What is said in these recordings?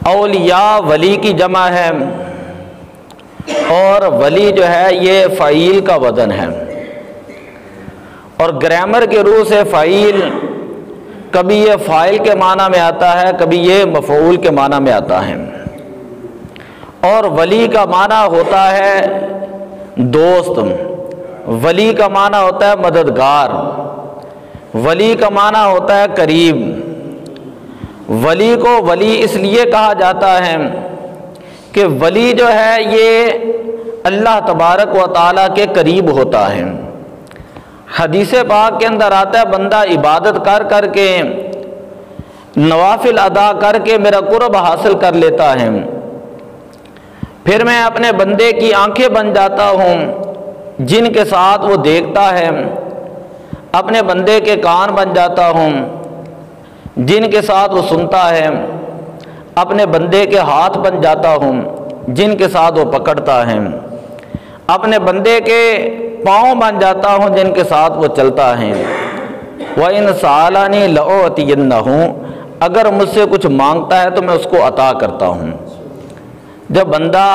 اولیاء ولی کی جمع ہے، اور ولی جو ہے یہ فعیل کا وزن ہے، اور گرامر کے روح سے فعیل کبھی یہ فاعل کے معنی میں آتا ہے، کبھی یہ مفعول کے معنی میں آتا ہے۔ اور ولی کا معنی ہوتا ہے دوست، ولی کا معنی ہوتا ہے مددگار، ولی کا معنی ہوتا ہے قریب۔ ولی کو ولی اس لیے کہا جاتا ہے کہ ولی جو ہے یہ اللہ تبارک و تعالیٰ کے قریب ہوتا ہے۔ حدیث پاک کے اندر آتا ہے بندہ عبادت کر کر کے، نوافل ادا کر کے میرا قرب حاصل کر لیتا ہے، پھر میں اپنے بندے کی آنکھیں بن جاتا ہوں جن کے ساتھ وہ دیکھتا ہے، اپنے بندے کے کان بن جاتا ہوں جن کے ساتھ وہ سنتا ہے، اپنے بندے کے ہاتھ بن جاتا ہوں جن کے ساتھ وہ پکڑتا ہے، اپنے بندے کے پاؤں بن جاتا ہوں جن کے ساتھ وہ چلتا ہے۔ وَإِنْ سَأَلَنِي لَأُعْطِيَنَّهُ، اگر مجھ سے کچھ مانگتا ہے تو میں اس کو عطا کرتا ہوں۔ جب بندہ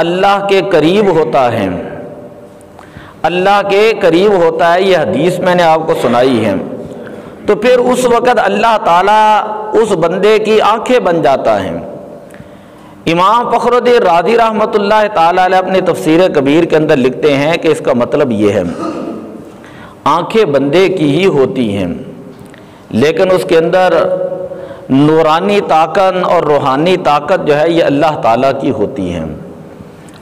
اللہ کے قریب ہوتا ہے، اللہ کے قریب ہوتا ہے، یہ حدیث میں نے آپ کو سنائی ہے، تو پھر اس وقت اللہ تعالیٰ اس بندے کی آنکھیں بن جاتا ہے۔ امام فخر الدین رازی رحمۃ اللہ تعالیٰ علیہ اپنی تفسیر کبیر کے اندر لکھتے ہیں کہ اس کا مطلب یہ ہے، آنکھیں بندے کی ہی ہوتی ہیں لیکن اس کے اندر نورانی طاقت اور روحانی طاقت جو ہے یہ اللہ تعالیٰ کی ہوتی ہے،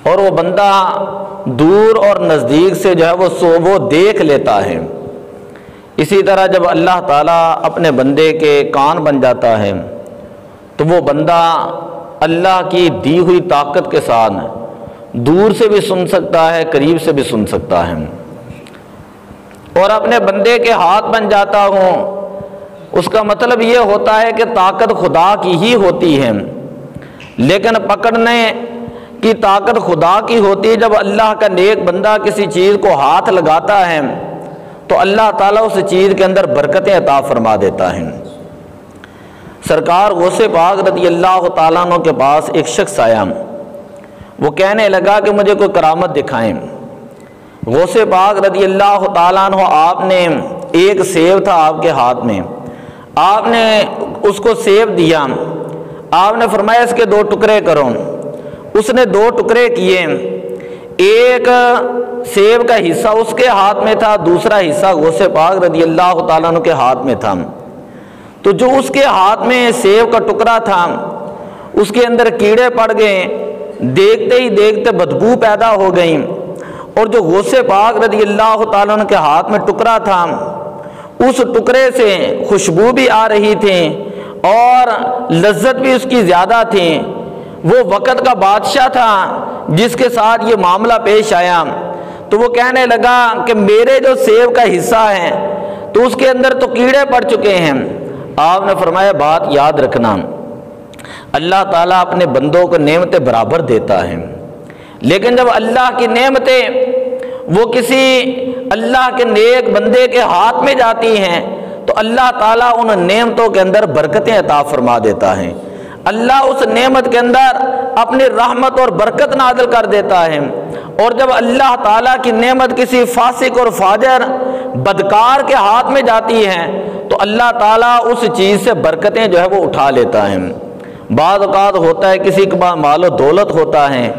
اور وہ بندہ دور اور نزدیک سے جو ہے وہ دیکھ لیتا ہے۔ اسی طرح جب اللہ تعالیٰ اپنے بندے کے کان بن جاتا ہے تو وہ بندہ اللہ کی دی ہوئی طاقت کے ساتھ دور سے بھی سن سکتا ہے، قریب سے بھی سن سکتا ہے۔ اور اپنے بندے کے ہاتھ بن جاتا ہوں، اس کا مطلب یہ ہوتا ہے کہ طاقت خدا کی ہی ہوتی ہے لیکن پکڑنے کی طاقت خدا کی ہوتی ہے۔ جب اللہ کا نیک بندہ کسی چیز کو ہاتھ لگاتا ہے تو اللہ تعالیٰ اس چیز کے اندر برکتیں عطا فرما دیتا ہے۔ سرکار غوث پاک رضی اللہ تعالیٰ عنہ کے پاس ایک شخص آیا، وہ کہنے لگا کہ مجھے کوئی کرامت دکھائیں۔ غوث پاک رضی اللہ تعالیٰ عنہ، آپ نے ایک سیب تھا آپ کے ہاتھ میں، آپ نے اس کو سیب دیا، آپ نے فرمایا اس کے 2 ٹکڑے کرو۔ اس نے 2 ٹکڑے کیے، ایک سیب کا حصہ اس کے ہاتھ میں تھا، دوسرا حصہ غوث پاک رضی اللہ تعالیٰ عنہ کے ہاتھ میں تھا۔ تو جو اس کے ہاتھ میں سیب کا ٹکڑا تھا اس کے اندر کیڑے پڑ گئے، دیکھتے ہی دیکھتے بدبو پیدا ہو گئی، اور جو غوث پاک رضی اللہ تعالیٰ عنہ کے ہاتھ میں ٹکڑا تھا اس ٹکڑے سے خوشبو بھی آ رہی تھی اور لذت بھی اس کی زیادہ تھی۔ وہ وقت کا بادشاہ تھا جس کے ساتھ یہ معاملہ پیش آیا، تو وہ کہنے لگا کہ میرے جو سیب کا حصہ ہے تو اس کے اندر تو کیڑے پڑ چکے ہیں۔ آپ نے فرمایا بات یاد رکھنا، اللہ تعالیٰ اپنے بندوں کو نعمتیں برابر دیتا ہے، لیکن جب اللہ کی نعمتیں وہ کسی اللہ کے نیک بندے کے ہاتھ میں جاتی ہیں تو اللہ تعالیٰ ان نعمتوں کے اندر برکتیں عطا فرما دیتا ہے۔ اللہ اس نعمت کے اندر اپنی رحمت اور برکت نازل کر دیتا ہے، اور جب اللہ تعالیٰ کی نعمت کسی فاسق اور فاجر بدکار کے ہاتھ میں جاتی ہے تو اللہ تعالیٰ اس چیز سے برکتیں جو ہے وہ اٹھا لیتا ہے۔ بعض اوقات ہوتا ہے کسی کے پاس مال و دولت ہوتا ہے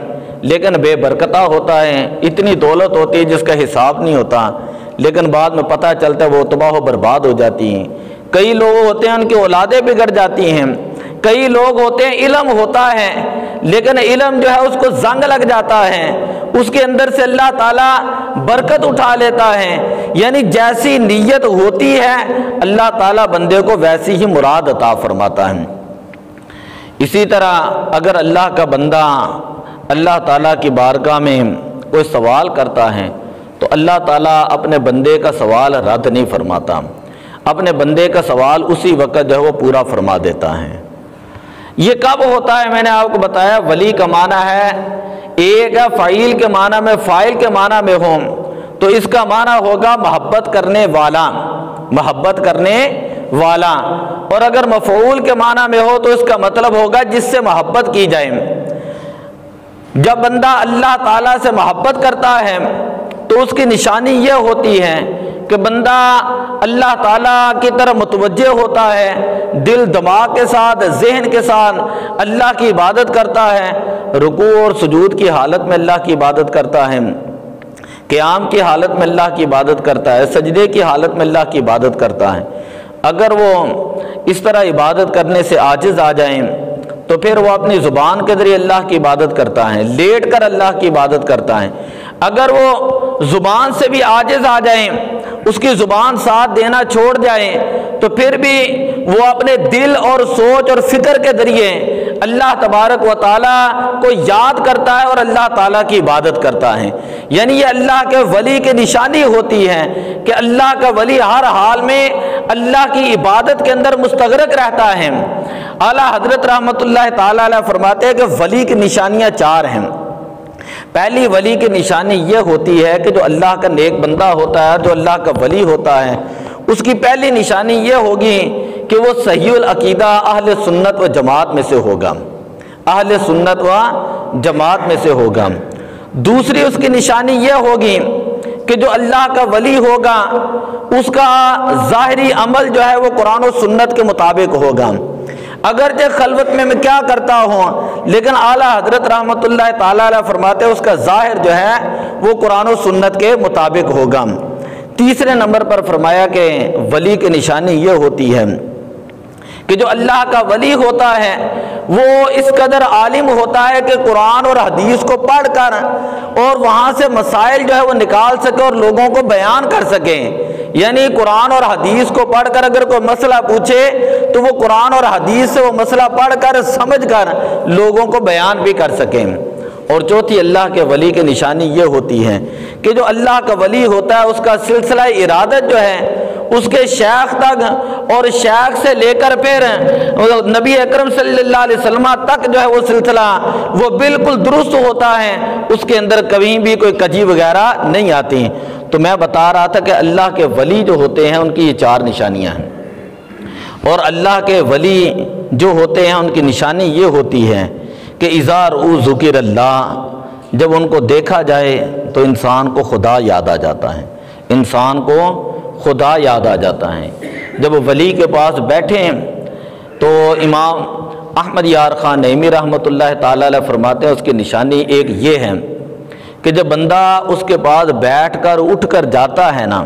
لیکن بے برکتہ ہوتا ہے، اتنی دولت ہوتی ہے جس کا حساب نہیں ہوتا، لیکن بعد میں پتہ چلتا ہے وہ تباہ و برباد ہو جاتی ہیں۔ کئی لوگ ہوتے ہیں ان کی اولادیں بگڑ جاتی ہیں، کئی لوگ ہوتے ہیں علم ہوتا ہے لیکن علم جو ہے اس کو زنگ لگ جاتا ہے، اس کے اندر سے اللہ تعالیٰ برکت اٹھا لیتا ہے۔ یعنی جیسی نیت ہوتی ہے اللہ تعالیٰ بندے کو ویسی ہی مراد عطا فرماتا ہے۔ اسی طرح اگر اللہ کا بندہ اللہ تعالیٰ کی بارگاہ میں کوئی سوال کرتا ہے تو اللہ تعالیٰ اپنے بندے کا سوال رد نہیں فرماتا، اپنے بندے کا سوال اسی وقت جو ہے وہ پورا فرما دیتا ہے۔ یہ کب ہوتا ہے؟ میں نے آپ کو بتایا ولی کا معنی ہے، ایک ہے فعیل کے معنی میں، فاعل کے معنی میں ہوں تو اس کا معنی ہوگا محبت کرنے والا، محبت کرنے والا، اور اگر مفعول کے معنی میں ہو تو اس کا مطلب ہوگا جس سے محبت کی جائے۔ جب بندہ اللہ تعالیٰ سے محبت کرتا ہے تو اس کی نشانی یہ ہوتی ہے کہ بندہ اللہ تعالیٰ کی طرف متوجہ ہوتا ہے، دل دماغ کے ساتھ، ذہن کے ساتھ اللہ کی عبادت کرتا ہے، رکوع اور سجود کی حالت میں اللہ کی عبادت کرتا ہے، قیام کی حالت میں اللہ کی عبادت کرتا ہے، سجدے کی حالت میں اللہ کی عبادت کرتا ہے۔ اگر وہ اس طرح عبادت کرنے سے عاجز آ جائیں تو پھر وہ اپنی زبان کے ذریعے اللہ کی عبادت کرتا ہے، لیٹ کر اللہ کی عبادت کرتا ہے۔ اگر وہ زبان سے بھی عاجز آ جائیں، اس کی زبان ساتھ دینا چھوڑ جائیں، تو پھر بھی وہ اپنے دل اور سوچ اور فکر کے ذریعے اللہ تبارک و تعالیٰ کو یاد کرتا ہے اور اللہ تعالیٰ کی عبادت کرتا ہے۔ یعنی یہ اللہ کے ولی کی نشانی ہوتی ہے کہ اللہ کا ولی ہر حال میں اللہ کی عبادت کے اندر مستغرق رہتا ہے۔ اعلیٰ حضرت رحمۃ اللہ تعالیٰ علیہ فرماتے ہیں کہ ولی کی نشانیاں 4 ہیں۔ پہلی ولی کی نشانی یہ ہوتی ہے کہ جو اللہ کا نیک بندہ ہوتا ہے، جو اللہ کا ولی ہوتا ہے، اس کی پہلی نشانی یہ ہوگی کہ وہ صحیح العقیدہ اہل سنت و جماعت میں سے ہوگا، اہل سنت و جماعت میں سے ہوگا۔ دوسری اس کی نشانی یہ ہوگی کہ جو اللہ کا ولی ہوگا اس کا ظاہری عمل جو ہے وہ قرآن و سنت کے مطابق ہوگا۔ اگرچہ خلوت میں کیا کرتا ہوں، لیکن اعلیٰ حضرت رحمۃ اللہ تعالیٰ علیہ فرماتے ہیں اس کا ظاہر جو ہے وہ قرآن و سنت کے مطابق ہوگا۔ تیسرے نمبر پر فرمایا کہ ولی کی نشانی یہ ہوتی ہے کہ جو اللہ کا ولی ہوتا ہے وہ اس قدر عالم ہوتا ہے کہ قرآن اور حدیث کو پڑھ کر اور وہاں سے مسائل جو ہے وہ نکال سکے اور لوگوں کو بیان کر سکے۔ یعنی قرآن اور حدیث کو پڑھ کر اگر کوئی مسئلہ پوچھے تو وہ قرآن اور حدیث سے وہ مسئلہ پڑھ کر سمجھ کر لوگوں کو بیان بھی کر سکیں۔ اور چوتھی اللہ کے ولی کی نشانی یہ ہوتی ہے کہ جو اللہ کا ولی ہوتا ہے اس کا سلسلہ ارادت جو ہے اس کے شیخ تک اور شیخ سے لے کر پھر نبی اکرم صلی اللہ علیہ وسلم تک جو ہے وہ سلسلہ وہ بالکل درست ہوتا ہے، اس کے اندر کبھی بھی کوئی کجی وغیرہ نہیں آتی۔ تو میں بتا رہا تھا کہ اللہ کے ولی جو ہوتے ہیں ان کی یہ 4 نشانیاں ہیں، اور اللہ کے ولی جو ہوتے ہیں ان کی نشانی یہ ہوتی ہے کہ اذا رؤوا ذکر اللہ، جب ان کو دیکھا جائے تو انسان کو خدا یاد آ جاتا ہے، انسان کو خدا یاد آ جاتا ہے۔ جب وہ ولی کے پاس بیٹھیں تو امام احمد یار خان نعیمی رحمۃ اللہ تعالیٰ علیہ فرماتے ہیں اس کی نشانی ایک یہ ہے کہ جب بندہ اس کے پاس بیٹھ کر اٹھ کر جاتا ہے نا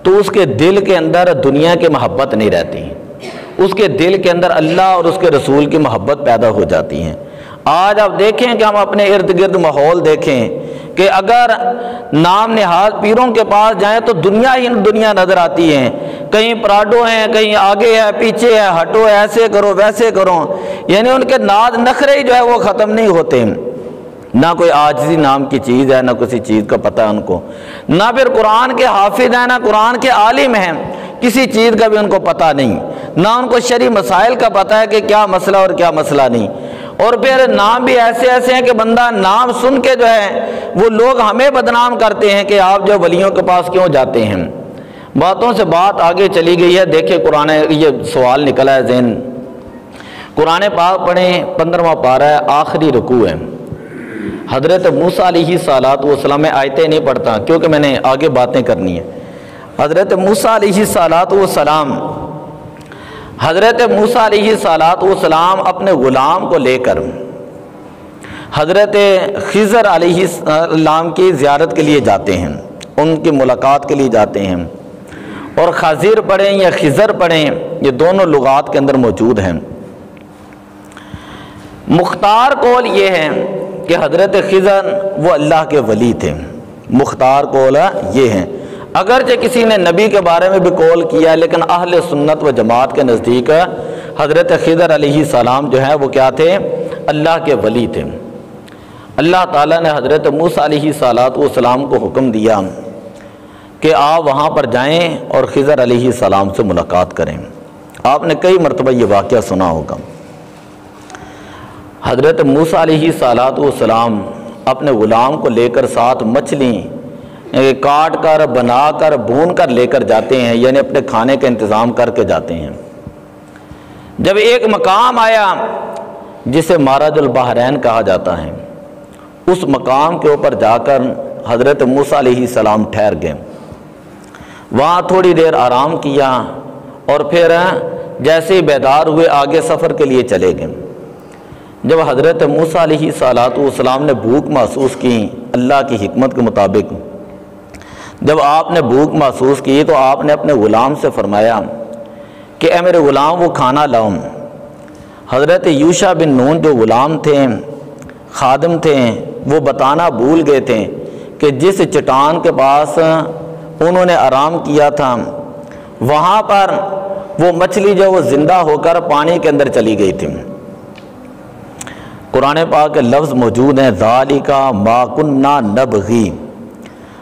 تو اس کے دل کے اندر دنیا کی محبت نہیں رہتی، اس کے دل کے اندر اللہ اور اس کے رسول کی محبت پیدا ہو جاتی ہے۔ آج آپ دیکھیں کہ ہم اپنے ارد گرد ماحول دیکھیں کہ اگر نام نہاد پیروں کے پاس جائیں تو دنیا ہی دنیا نظر آتی ہے، کہیں پراڈو ہیں، کہیں آگے ہے، پیچھے ہے، ہٹو ایسے کرو ویسے کرو، یعنی ان کے ناد نخرے جو ہے وہ ختم نہیں ہوتے۔ نہ کوئی عاجزی نام کی چیز ہے، نہ کسی چیز کا پتہ ہے ان کو، نہ پھر قرآن کے حافظ ہیں، نہ قرآن کے عالم ہیں، کسی چیز کا بھی ان کو پتہ نہیں، نہ ان کو شرعی مسائل کا پتہ ہے کہ کیا مسئلہ اور کیا مسئلہ نہیں۔ اور پھر نام بھی ایسے ایسے ہیں کہ بندہ نام سن کے جو ہے وہ لوگ ہمیں بدنام کرتے ہیں کہ آپ جو ولیوں کے پاس کیوں جاتے ہیں۔ باتوں سے بات آگے چلی گئی ہے۔ دیکھیں قرآن، یہ سوال نکلا ہے ذہن، قرآن پاک پڑھیں 15واں پارہ ہے، آخری رکوع ہے۔ حضرت موسیٰ علیہ الصلوۃ والسلام، میں آیتیں نہیں پڑھتا کیونکہ میں نے آگے باتیں کرنی ہیں۔ حضرت موسیٰ علیہ الصلوۃ والسلام، حضرت موسیٰ علیہ الصلوۃ والسلام اپنے غلام کو لے کر حضرت خضر علیہ السلام کی زیارت کے لیے جاتے ہیں، ان کی ملاقات کے لیے جاتے ہیں۔ اور خضر پڑھیں یا خضر پڑھیں، یہ دونوں لغات کے اندر موجود ہیں۔ مختار قول یہ ہے کہ حضرت خضر وہ اللہ کے ولی تھے، مختار قول یہ ہے۔ اگرچہ کسی نے نبی کے بارے میں بھی قول کیا لیکن اہل سنت و جماعت کے نزدیک حضرت خضر علیہ السلام جو ہے وہ کیا تھے؟ اللہ کے ولی تھے۔ اللہ تعالیٰ نے حضرت موسیٰ علیہ السلام کو حکم دیا کہ آپ وہاں پر جائیں اور خضر علیہ السلام سے ملاقات کریں۔ آپ نے کئی مرتبہ یہ واقعہ سنا ہوگا۔ حضرت موسیٰ علیہ السلام اپنے غلام کو لے کر ساتھ مچھلی کاٹ کر بنا کر بھون کر لے کر جاتے ہیں، یعنی اپنے کھانے کا انتظام کر کے جاتے ہیں۔ جب ایک مقام آیا جسے مارج البحرین کہا جاتا ہے، اس مقام کے اوپر جا کر حضرت موسیٰ علیہ السلام ٹھہر گئے، وہاں تھوڑی دیر آرام کیا اور پھر جیسے ہی بیدار ہوئے آگے سفر کے لیے چلے گئے۔ جب حضرت موسیٰ علیہ السلام نے بھوک محسوس کی اللہ کی حکمت کے مطابق، جب آپ نے بھوک محسوس کی تو آپ نے اپنے غلام سے فرمایا کہ اے میرے غلام وہ کھانا لاؤ۔ حضرت یوشع بن نون جو غلام تھے، خادم تھے، وہ بتانا بھول گئے تھے کہ جس چٹان کے پاس انہوں نے آرام کیا تھا وہاں پر وہ مچھلی جو وہ زندہ ہو کر پانی کے اندر چلی گئی تھی۔ قرآن پاک کے لفظ موجود ہیں ذالک ما کنا نبغی۔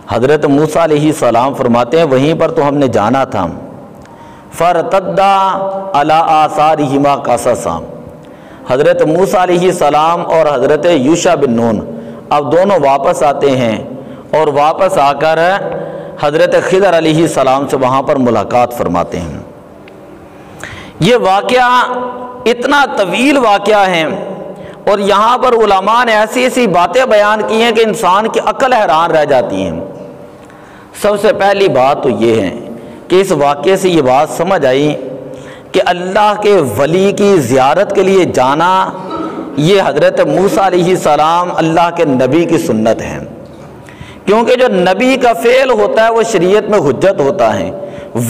حضرت موسیٰ علیہ السلام فرماتے ہیں وہیں پر تو ہم نے جانا تھا۔ فرتدا علی آثارہما قصصا۔ حضرت موسیٰ علیہ السلام اور حضرت یوشع بن نون اب دونوں واپس آتے ہیں اور واپس آ کر حضرت خضر علیہ السلام سے وہاں پر ملاقات فرماتے ہیں۔ یہ واقعہ اتنا طویل واقعہ ہے اور یہاں پر علماء نے ایسی ایسی باتیں بیان کی ہیں کہ انسان کی عقل حیران رہ جاتی ہیں۔ سب سے پہلی بات تو یہ ہے کہ اس واقعے سے یہ بات سمجھ آئی کہ اللہ کے ولی کی زیارت کے لیے جانا یہ حضرت موسیٰ علیہ السلام اللہ کے نبی کی سنت ہے، کیونکہ جو نبی کا فعل ہوتا ہے وہ شریعت میں حجت ہوتا ہے،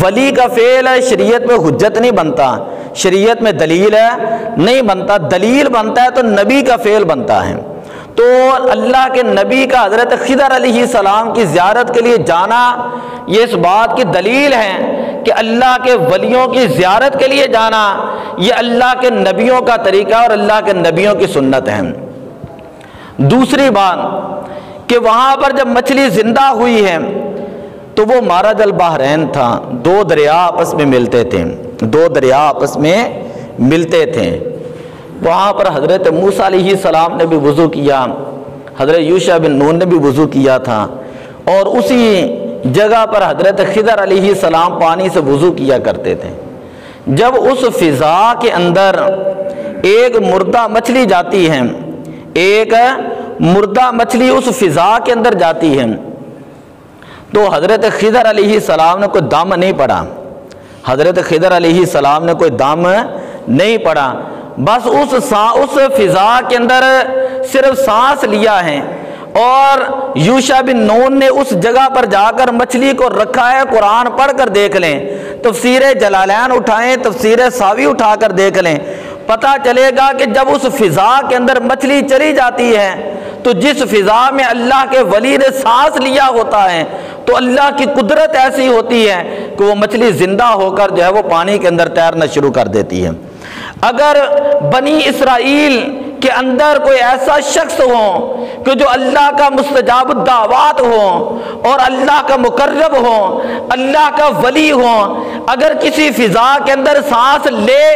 ولی کا فعل ہے شریعت میں حجت نہیں بنتا، شریعت میں دلیل ہے نہیں بنتا، دلیل بنتا ہے تو نبی کا فعل بنتا ہے۔ تو اللہ کے نبی کا حضرت خضر علیہ السلام کی زیارت کے لیے جانا یہ اس بات کی دلیل ہے کہ اللہ کے ولیوں کی زیارت کے لیے جانا یہ اللہ کے نبیوں کا طریقہ اور اللہ کے نبیوں کی سنت ہے۔ دوسری بات کہ وہاں پر جب مچھلی زندہ ہوئی ہے تو وہ مارج البحرین تھا، دو دریا آپس میں ملتے تھے، دو دریا آپس میں ملتے تھے۔ وہاں پر حضرت موسیٰ علیہ السلام نے بھی وضو کیا، حضرت یوشع بن نون نے بھی وضو کیا تھا، اور اسی جگہ پر حضرت خضر علیہ السلام پانی سے وضو کیا کرتے تھے۔ جب اس فضا کے اندر ایک مردہ مچھلی جاتی ہے، ایک مردہ مچھلی اس فضا کے اندر جاتی ہے تو حضرت خضر علیہ السلام نے کوئی دم نہیں پڑا، حضرت خضر علیہ السلام نے کوئی دم نہیں پڑا، بس اس فضا کے اندر صرف سانس لیا ہے، اور یوشع بن نون نے اس جگہ پر جا کر مچھلی کو رکھا ہے۔ قرآن پڑھ کر دیکھ لیں، تفسیر جلالین اٹھائیں، تفسیر ساوی اٹھا کر دیکھ لیں، پتہ چلے گا کہ جب اس فضا کے اندر مچھلی چلی جاتی ہے تو جس فضا میں اللہ کے ولی نے سانس لیا ہوتا ہے تو اللہ کی قدرت ایسی ہوتی ہے کہ وہ مچھلی زندہ ہو کر جو ہے وہ پانی کے اندر تیرنا شروع کر دیتی ہے۔ اگر بنی اسرائیل کے اندر کوئی ایسا شخص ہو کہ جو اللہ کا مستجاب الدعوات ہو اور اللہ کا مقرب ہو، اللہ کا ولی ہو، اگر کسی فضا کے اندر سانس لے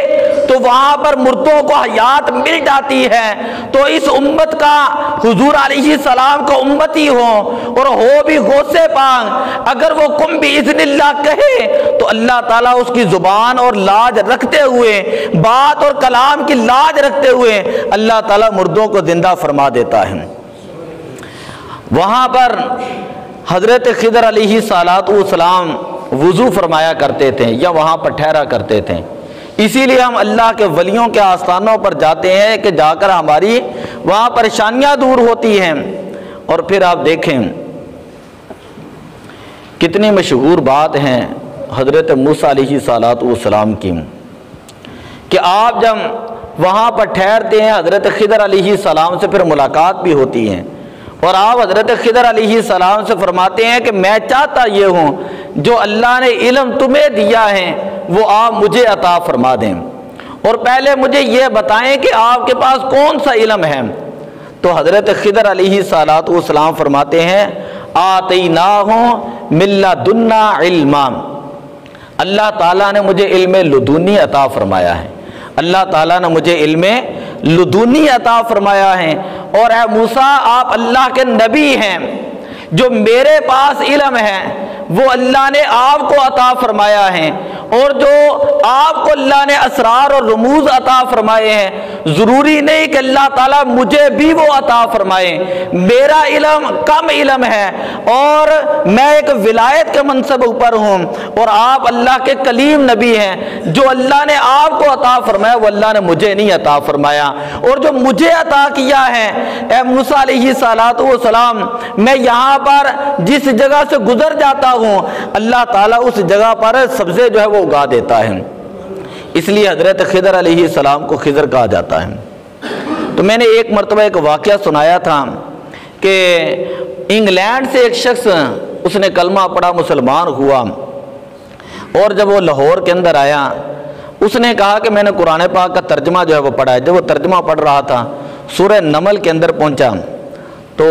تو وہاں پر مردوں کو حیات مل جاتی ہے، تو اس امت کا حضور علیہ السلام کا امتی ہو اور ہو بھی غوث پاک، اگر وہ قم باذن اللہ کہے تو اللہ تعالیٰ اس کی زبان اور لاج رکھتے ہوئے، بات اور کلام کی لاج رکھتے ہوئے اللہ تعالیٰ مردوں کو زندہ فرما دیتا ہے۔ وہاں پر حضرت خضر علیہ السلام وضو فرمایا کرتے تھے یا وہاں پر ٹھہرا کرتے تھے، اسی لیے ہم اللہ کے ولیوں کے آستانوں پر جاتے ہیں کہ جا کر ہماری وہاں پریشانیاں دور ہوتی ہیں۔ اور پھر آپ دیکھیں کتنی مشہور بات ہیں حضرت موسیٰ علیہ السلام کی کہ آپ جب وہاں پر ٹھہرتے ہیں حضرت خضر علیہ السلام سے پھر ملاقات بھی ہوتی ہے، اور آپ حضرت خضر علیہ السلام سے فرماتے ہیں کہ میں چاہتا یہ ہوں جو اللہ نے علم تمہیں دیا ہے وہ آپ مجھے عطا فرما دیں، اور پہلے مجھے یہ بتائیں کہ آپ کے پاس کون سا علم ہے۔ تو حضرت خضر علیہ السلام فرماتے ہیں آتیناہ من لدنا علما، اللہ تعالیٰ نے مجھے علم لدنی عطا فرمایا ہے، اللہ تعالیٰ نے مجھے علم لدنی عطا فرمایا ہے، اور اے موسیٰ آپ اللہ کے نبی ہیں، جو میرے پاس علم ہے وہ اللہ نے آپ کو عطا فرمایا ہے، اور جو آپ کو اللہ نے اسرار اور رموز عطا فرمائے ہیں، ضروری نہیں کہ اللہ تعالیٰ مجھے بھی وہ عطا فرمائے۔ میرا علم کم علم ہے اور میں ایک ولایت کے منصب اوپر ہوں، اور آپ اللہ کے کلیم نبی ہیں۔ جو اللہ نے آپ کو عطا فرمایا وہ اللہ نے مجھے نہیں عطا فرمایا، اور جو مجھے عطا کیا ہے اے موسیٰ علیہ السلام، میں یہاں پر جس جگہ سے گزر جاتا ہوں اللہ تعالیٰ اس جگہ پر سبزے جو ہے وہ اگا دیتا ہے، اس لیے حضرت خضر علیہ السلام کو خضر کہا جاتا ہے۔ تو میں نے ایک مرتبہ ایک واقعہ سنایا تھا کہ انگلینڈ سے ایک شخص اس نے کلمہ پڑھا، مسلمان ہوا، اور جب وہ لاہور کے اندر آیا اس نے کہا کہ میں نے قرآن پاک کا ترجمہ جو ہے وہ پڑھا ہے۔ جب وہ ترجمہ پڑھ رہا تھا سورہ نمل کے اندر پہنچا تو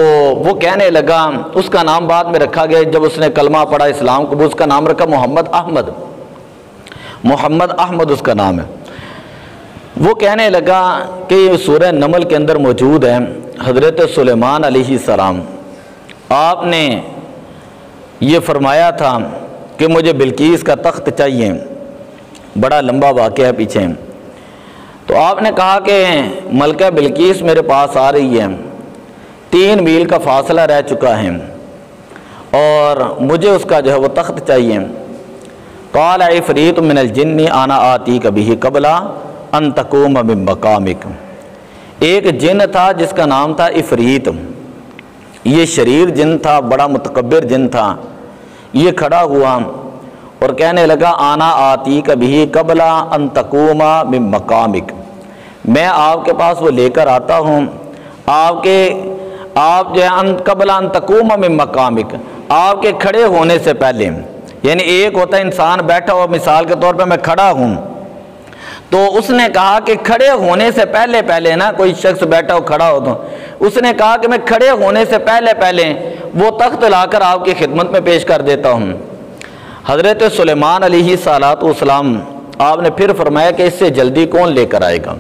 وہ کہنے لگا، اس کا نام بعد میں رکھا گیا جب اس نے کلمہ پڑھا اسلام کو، اس کا نام رکھا محمد احمد اس کا نام ہے۔ وہ کہنے لگا کہ یہ سورہ نمل کے اندر موجود ہے حضرت سلیمان علیہ السلام، آپ نے یہ فرمایا تھا کہ مجھے بلقیس کا تخت چاہیے، بڑا لمبا واقعہ ہے پیچھے۔ تو آپ نے کہا کہ ملکہ بلقیس میرے پاس آ رہی ہے، 3 میل کا فاصلہ رہ چکا ہے اور مجھے اس کا جو ہے وہ تخت چاہیے۔ قال عفریت من الجن انا آتیک بہ قبل ان تقوم من مقامک۔ ایک جن تھا جس کا نام تھا عفریت، یہ شریر جن تھا، بڑا متکبر جن تھا۔ یہ کھڑا ہوا اور کہنے لگا انا آتیک بہ قبل ان تقوم من مقامک، میں آپ کے پاس وہ لے کر آتا ہوں، آپ جو ہے قبل ان تقوم من مقامک، آپ کے کھڑے ہونے سے پہلے۔ یعنی ایک ہوتا ہے انسان بیٹھا ہوا، مثال کے طور پہ میں کھڑا ہوں، تو اس نے کہا کہ کھڑے ہونے سے پہلے نا، کوئی شخص بیٹھا ہو کھڑا ہو، تو اس نے کہا کہ میں کھڑے ہونے سے پہلے وہ تخت لا کر آپ کی خدمت میں پیش کر دیتا ہوں۔ حضرت سلیمان علیہ السلام آپ نے پھر فرمایا کہ اس سے جلدی کون لے کر آئے گا؟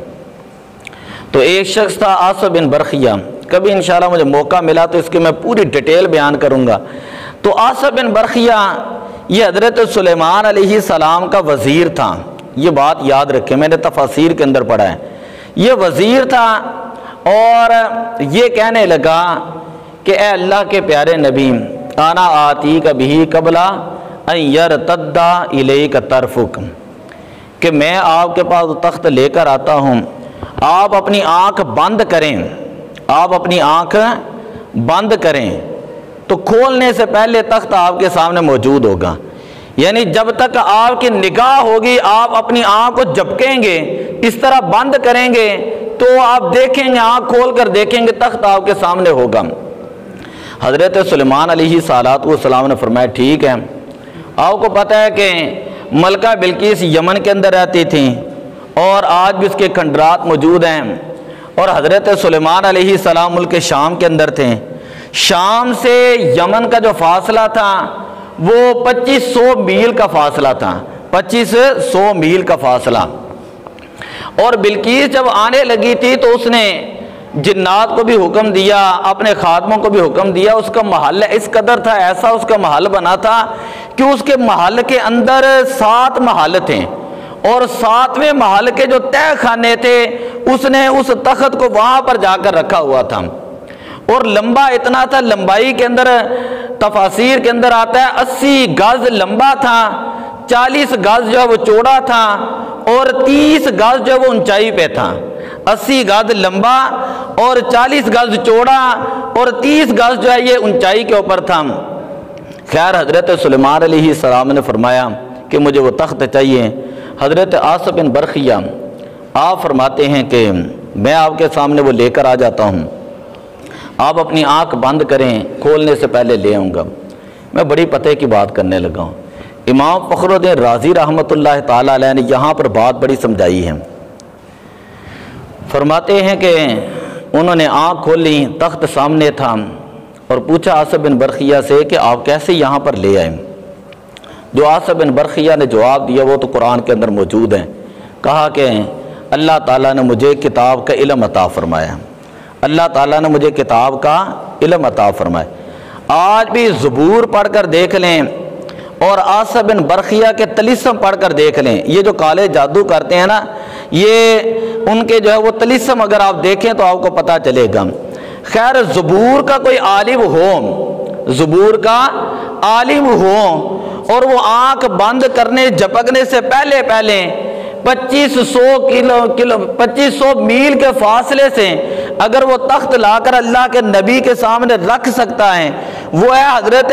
تو ایک شخص تھا عاصب بن برخیہ، کبھی انشاءاللہ مجھے موقع ملا تو اس کی میں پوری ڈیٹیل بیان کروں گا۔ تو عاصب بن برخیہ یہ حضرت سلیمان علیہ السلام کا وزیر تھا، یہ بات یاد رکھیں، میں نے تفاسیر کے اندر پڑھا ہے۔ یہ وزیر تھا اور یہ کہنے لگا کہ اے اللہ کے پیارے نبی، انا آتیک بہ قبل ان یرتد الیک طرفک، کہ میں آپ کے پاس تخت لے کر آتا ہوں، آپ اپنی آنکھ بند کریں، آپ اپنی آنکھ بند کریں تو کھولنے سے پہلے تخت آپ کے سامنے موجود ہوگا۔ یعنی جب تک آپ کی نگاہ ہوگی آپ اپنی آنکھ کو جھپکیں گے، اس طرح بند کریں گے تو آپ دیکھیں گے، آنکھ کھول کر دیکھیں گے تخت آپ کے سامنے ہوگا۔ حضرت سلیمان علیہ السلام نے فرمایا ٹھیک ہے۔ آپ کو پتہ ہے کہ ملکہ بلقیس یمن کے اندر رہتی تھیں اور آج بھی اس کے کھنڈرات موجود ہیں، اور حضرت سلیمان علیہ السلام ملک شام کے اندر تھے۔ شام سے یمن کا جو فاصلہ تھا وہ 2500 میل کا فاصلہ تھا، 2500 میل کا فاصلہ۔ اور بلقیس جب آنے لگی تھی تو اس نے جنات کو بھی حکم دیا، اپنے خادموں کو بھی حکم دیا۔ اس کا محل اس قدر تھا، ایسا اس کا محل بنا تھا کہ اس کے محل کے اندر 7 محل تھے، اور 7ویں محل کے جو تہ خانے تھے اس نے اس تخت کو وہاں پر جا کر رکھا ہوا تھا، اور لمبا اتنا تھا، لمبائی کے اندر تفاسیر کے اندر آتا ہے 80 گز لمبا تھا، 40 گز جو ہے وہ چوڑا تھا، اور 30 گز جو ہے وہ اونچائی پہ تھا۔ 80 گز لمبا اور 40 گز چوڑا اور 30 گز جو ہے یہ اونچائی کے اوپر تھا۔ خیر حضرت سلیمان علیہ السلام نے فرمایا کہ مجھے وہ تخت چاہیے۔ حضرت عاصب بن برخیہ آپ فرماتے ہیں کہ میں آپ کے سامنے وہ لے کر آ جاتا ہوں، آپ اپنی آنکھ بند کریں، کھولنے سے پہلے لے آؤں گا۔ میں بڑی پتہ کی بات کرنے لگا ہوں۔ امام فخر الدین رازی رحمۃ اللہ تعالیٰ علیہ نے یہاں پر بات بڑی سمجھائی ہے۔ فرماتے ہیں کہ انہوں نے آنکھ کھولی، تخت سامنے تھا، اور پوچھا عاصب بن برخیہ سے کہ آپ کیسے یہاں پر لے آئے؟ جو عاصب بن برخیہ نے جواب دیا وہ تو قرآن کے اندر موجود ہے۔ کہا کہ اللہ تعالیٰ نے مجھے کتاب کا علم عطا فرمایا، اللہ تعالیٰ نے مجھے کتاب کا علم عطا فرمایا۔ آج بھی زبور پڑھ کر دیکھ لیں اور آصف بن برخیہ کے طلسم پڑھ کر دیکھ لیں، یہ جو کالے جادو کرتے ہیں نا، یہ ان کے جو ہے وہ طلسم اگر آپ دیکھیں تو آپ کو پتہ چلے گا۔ خیر، زبور کا کوئی عالم ہو، زبور کا عالم ہو اور وہ آنکھ بند کرنے جھپکنے سے پہلے 2500 میل کے فاصلے سے اگر وہ تخت لا کر اللہ کے نبی کے سامنے رکھ سکتا ہے، وہ ہے حضرت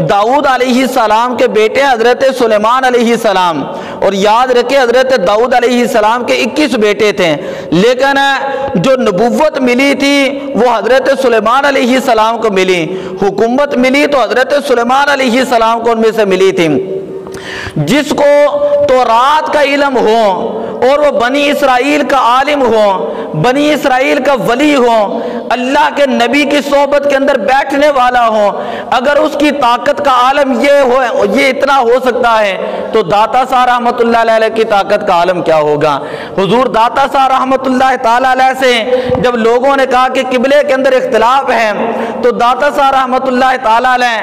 داؤد علیہ السلام کے بیٹے حضرت سلیمان علیہ السلام۔ اور یاد رکھے حضرت داؤد علیہ السلام کے 21 بیٹے تھے، لیکن جو نبوت ملی تھی وہ حضرت سلیمان علیہ السلام کو ملی، حکومت ملی تو حضرت سلیمان علیہ السلام کو ان میں سے ملی تھی۔ جس کو تورات کا علم ہو اور وہ بنی اسرائیل کا عالم ہو، بنی اسرائیل کا ولی ہو، اللہ کے نبی کی صحبت کے اندر بیٹھنے والا ہو، اگر اس کی طاقت کا عالم یہ اتنا ہو سکتا ہے تو داتا صاحب رحمۃ اللہ علیہ کی طاقت کا عالم کیا ہوگا۔ حضور داتا صاحب رحمۃ اللہ تعالی علیہ سے جب لوگوں نے کہا کہ قبلے کے اندر اختلاف ہے تو داتا صاحب رحمۃ اللہ تعالی علیہ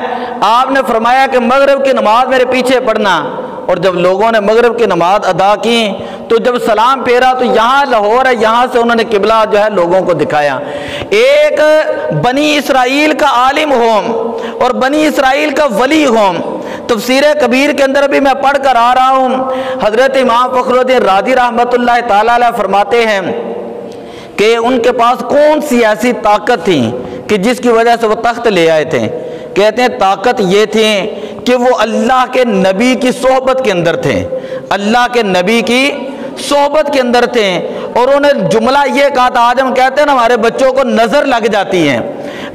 آپ نے فرمایا کہ مغرب کی نماز میرے پیچھے پڑھنا، اور جب لوگوں نے مغرب کی نماز ادا کی تو جب سلام پھیرا تو یہاں لاہور ہے، یہاں سے انہوں نے قبلہ جو ہے لوگوں کو دکھایا۔ ایک بنی اسرائیل کا عالم ہو اور بنی اسرائیل کا ولی ہو۔ تفسیر کبیر کے اندر بھی میں پڑھ کر آ رہا ہوں، حضرت امام فخر الدین رازی رحمۃ اللہ تعالی علیہ فرماتے ہیں کہ ان کے پاس کون سی ایسی طاقت تھی کہ جس کی وجہ سے وہ تخت لے آئے تھے۔ کہتے ہیں طاقت یہ تھی کہ وہ اللہ کے نبی کی صحبت کے اندر تھے، اللہ کے نبی کی صحبت کے اندر تھے، اور انہوں نے جملہ یہ کہا تھا، آج ہم کہتے ہیں نا ہمارے بچوں کو نظر لگ جاتی ہے،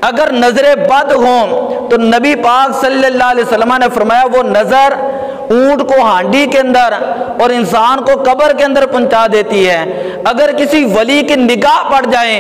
اگر نظریں بد ہوں تو نبی پاک صلی اللہ علیہ وسلم نے فرمایا وہ نظر اونٹ کو ہانڈی کے اندر اور انسان کو قبر کے اندر پہنچا دیتی ہے۔ اگر کسی ولی کی نگاہ پڑ جائے،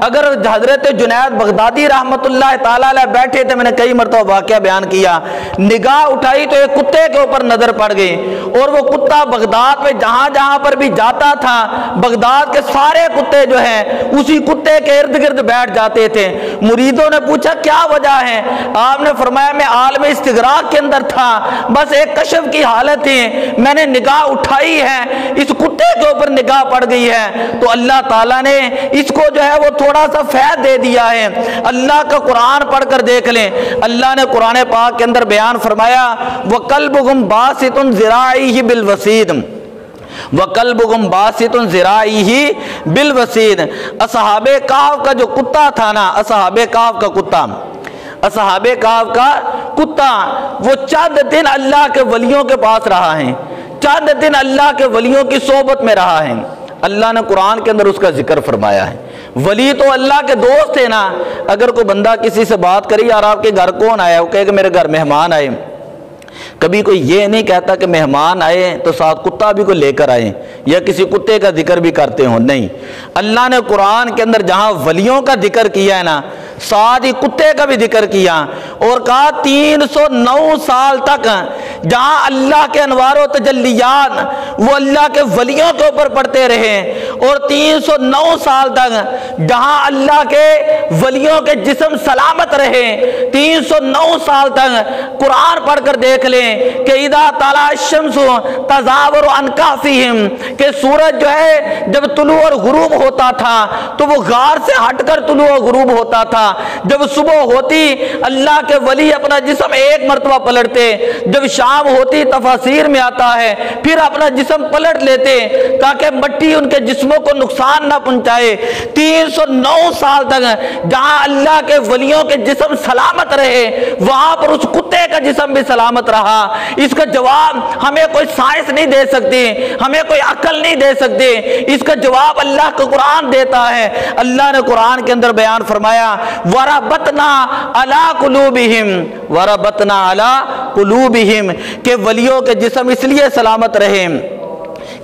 اگر حضرت جنید بغدادی رحمت اللہ تعالی علیہ بیٹھے تھے، میں نے کئی مرتبہ واقعہ بیان کیا، نگاہ اٹھائی تو ایک کتے کے اوپر نظر پڑ گئی، اور وہ کتا بغداد میں جہاں جہاں پر بھی جاتا تھا بغداد کے سارے کتے جو ہیں اسی کتے کے ارد گرد بیٹھ جاتے تھے۔ مریدوں نے پوچھا کیا وجہ ہے؟ آپ نے فرمایا میں عالم استغراق کے اندر تھا، بس ایک کشف کی حالت تھی، میں نے نگاہ اٹھائی ہے، اس کتے کے اوپر نگاہ پڑ گئی ہے، تو اللہ تعالیٰ نے اس کو جو ہے وہ تھوڑا سا فیض دے دیا ہے۔ اللہ کا قرآن پڑھ کر دیکھ لیں، اللہ نے قرآن پاک کے اندر بیان فرمایا وَقَلْبُهُمْ بَاسِطٌ ذِرَاعِهِ بِالْوَسِيدِ وَقَلْبُهُمْ بَاسِطٌ ذِرَاعِهِ بِالْوَسِيدِ۔ اصحاب کہف کا جو کتا تھا نا، اصحاب کہف کا کتا، اصحاب کہف کا کتا وہ چند دن اللہ کے ولیوں کے پاس رہا ہے، چند دن اللہ کے ولیوں کی صحبت میں رہا ہے۔ اللہ نے قرآن کے اندر اس کا ذکر فرمایا ہے۔ ولی تو اللہ کے دوست تھے نا، اگر کوئی بندہ کسی سے بات کری یار آپ کے گھر کون آیا، وہ کہے کہ میرے گھر مہمان آئے، کبھی کوئی یہ نہیں کہتا کہ مہمان آئے تو ساتھ کتا بھی کوئی لے کر آئے یا کسی کتے کا ذکر بھی کرتے ہوں، نہیں۔ اللہ نے قرآن کے اندر جہاں ولیوں کا ذکر کیا ہے نا، ساتھ ہی کتے کا بھی ذکر کیا، اور کہا 309 سال تک جہاں اللہ کے انوار و تجلیات وہ اللہ کے ولیوں کے اوپر پڑتے رہے، اور 309 سال تک جہاں اللہ کے ولیوں کے جسم سلامت رہے، 309 سال تک قرآن پڑھ کر دیکھ لیں کہ اذا طلع الشمس تزاور عن کہفہم، کہ سورج جو ہے جب طلوع اور غروب ہوتا تھا تو وہ غار سے ہٹ کر طلوع اور غروب ہوتا تھا، جب صبح ہوتی اللہ کے ولی اپنا جسم ایک مرتبہ پلٹتے، جب شام ہوتی تفاسیر میں آتا ہے پھر اپنا جسم پلٹ لیتے تاکہ مٹی ان کے جسموں کو نقصان نہ پہنچائے۔ 309 سال تک جہاں اللہ کے ولیوں کے جسم سلامت رہے وہاں پر اس کتے کا جسم بھی سلامت رہا۔ اس کا جواب ہمیں کوئی سائنس نہیں دے سکتی، ہمیں کوئی عقل نہیں دے سکتی، اس کا جواب اللہ کا قرآن دیتا ہے۔ اللہ نے قرآن کے اندر بیان فرمایا وَرَبَطْنَا عَلَىٰ قُلُوبِهِمْ وَرَبَطْنَا عَلَىٰ قُلُوبِهِمْ، کہ ولیوں کے جسم اس لیے سلامت رہے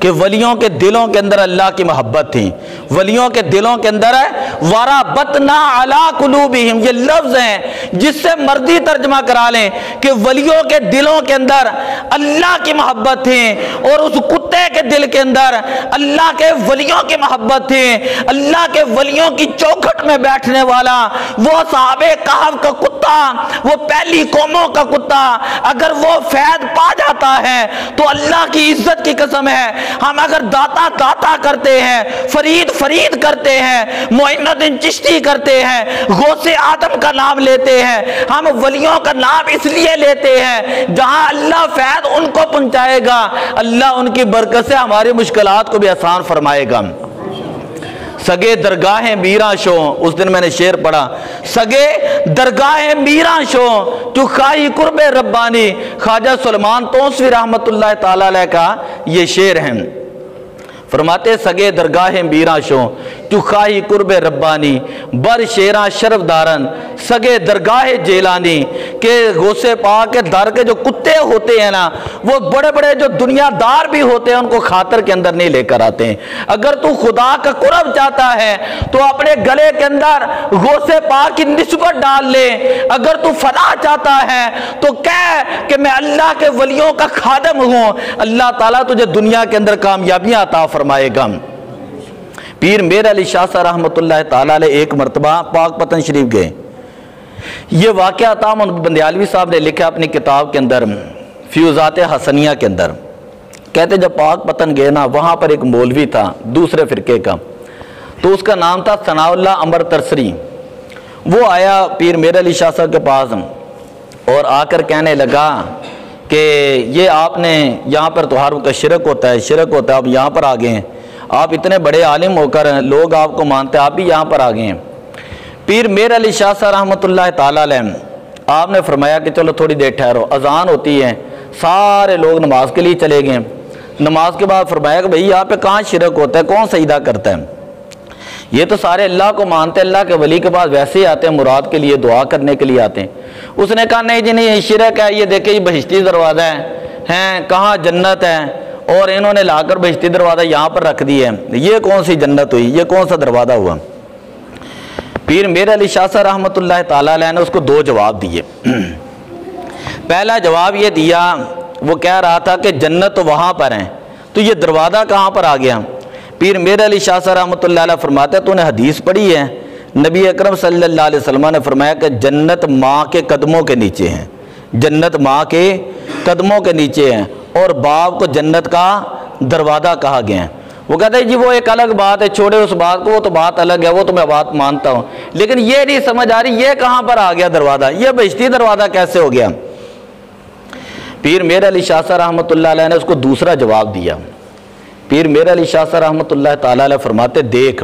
کہ ولیوں کے دلوں کے اندر اللہ کی محبت تھی، ولیوں کے دلوں کے اندر وربطنا علی قلوبہم، یہ لفظ ہیں جس سے مرضی ترجمہ کرا لیں کہ ولیوں کے دلوں کے اندر اللہ کی محبت تھی، اور اس کتے کے دل کے اندر اللہ کے ولیوں کی محبت تھی۔ اللہ کے ولیوں کی چوکھٹ میں بیٹھنے والا وہ صحابہ کہف کا کتا، وہ پہلی قوموں کا کتا، اگر وہ فیض پا جاتا ہے تو اللہ کی عزت کی قسم ہے، ہم اگر داتا داتا کرتے ہیں، فرید فرید کرتے ہیں، معین الدین چشتی کرتے ہیں، غوث آدم کا نام لیتے ہیں، ہم ولیوں کا نام اس لیے لیتے ہیں جہاں اللہ فیض ان کو پہنچائے گا، اللہ ان کی برکت سے ہماری مشکلات کو بھی آسان فرمائے گا۔ سگے درگاہیں میراں شو، اس دن میں نے شعر پڑھا، سگے درگاہیں میراں شو تو خواہی قرب ربانی، خواجہ سلیمان توسوی رحمت اللہ تعالی علیہ کا یہ شعر ہے۔ فرماتے سگے درگاہ میراں شو تو خواہی قرب ربانی، بر شیراں شرف دارن سگے درگاہ جیلانی، کہ غوث پاک کے در کے جو کتے ہوتے ہیں نا، وہ بڑے بڑے جو دنیا دار بھی ہوتے ہیں ان کو خاطر کے اندر نہیں لے کر آتے ہیں۔ اگر تو خدا کا قرب چاہتا ہے تو اپنے گلے کے اندر غوث پاک کی نسبت ڈال لے، اگر تو فلاح چاہتا ہے تو کہہ کہ میں اللہ کے ولیوں کا خادم ہوں، اللہ تعالیٰ تجھے دنیا کے اندر کامیابیاں عطا فرمائے گا۔ پیر میر علی شاہ صاحب رحمۃ اللہ تعالیٰ علیہ ایک مرتبہ پاک پتن شریف گئے۔ یہ واقعہ عطا محمد بندیالوی صاحب نے لکھا اپنی کتاب کے اندر فیوزات حسنیہ کے اندر، کہتے جب پاک پتن گئے نا، وہاں پر ایک مولوی تھا دوسرے فرقے کا، تو اس کا نام تھا ثناء اللہ عمر ترسری۔ وہ آیا پیر میر علی شاہ صاحب کے پاس اور آ کر کہنے لگا کہ یہ آپ نے یہاں پر تو ہر وقت شرک ہوتا ہے، آپ یہاں پر آ گئے ہیں، آپ اتنے بڑے عالم ہو کر لوگ آپ کو مانتے ہیں، آپ بھی یہاں پر آ گئے ہیں۔ پیر میر علی شاہ صاحب رحمۃ اللہ تعالیٰ علیہ آپ نے فرمایا کہ چلو تھوڑی دیر ٹھہرو، اذان ہوتی ہے، سارے لوگ نماز کے لیے چلے گئے۔ نماز کے بعد فرمایا کہ بھئی یہاں پہ کہاں شرک ہوتا ہے، کون سجدہ کرتا ہے، یہ تو سارے اللہ کو مانتے ہیں، اللہ کے ولی کے پاس ویسے ہی آتے ہیں، مراد کے لیے دعا کرنے کے لیے آتے ہیں۔ اس نے کہا نہیں جی نہیں، یہ شرک ہے، یہ دیکھیں یہ بہشتی دروازہ ہے، کہاں جنت ہے، اور انہوں نے لا کر بہشتی دروازہ یہاں پر رکھ دی ہے، یہ کون سی جنت ہوئی، یہ کون سا دروازہ ہوا۔ پیر میر علی شاہ صاحب رحمۃ اللہ تعالیٰ علیہ نے اس کو دو جواب دیے۔ پہلا جواب یہ دیا، وہ کہہ رہا تھا کہ جنت تو وہاں پر ہے، تو یہ دروازہ کہاں پر آ گیا۔ پیر میر علی شاہ صاحب رحمۃ اللہ علیہ فرماتے تو نے حدیث پڑھی ہے، نبی اکرم صلی اللہ علیہ وسلم نے فرمایا کہ جنت ماں کے قدموں کے نیچے ہے، جنت ماں کے قدموں کے نیچے ہے، اور باپ کو جنت کا دروازہ کہا گیا ہے۔ وہ کہتے ہیں جی وہ ایک الگ بات ہے، چھوڑے اس بات کو، وہ تو بات الگ ہے، وہ تو میں بات مانتا ہوں، لیکن یہ نہیں سمجھ آ رہی یہ کہاں پر آ گیا دروازہ، یہ بہشتی دروازہ کیسے ہو گیا۔ پیر میر علی شاہ صاحب رحمۃ اللہ علیہ نے اس کو دوسرا جواب دیا۔ پیر میر علی شاہ صاحب رحمۃ اللہ تعالیٰ علیہ فرماتے دیکھ،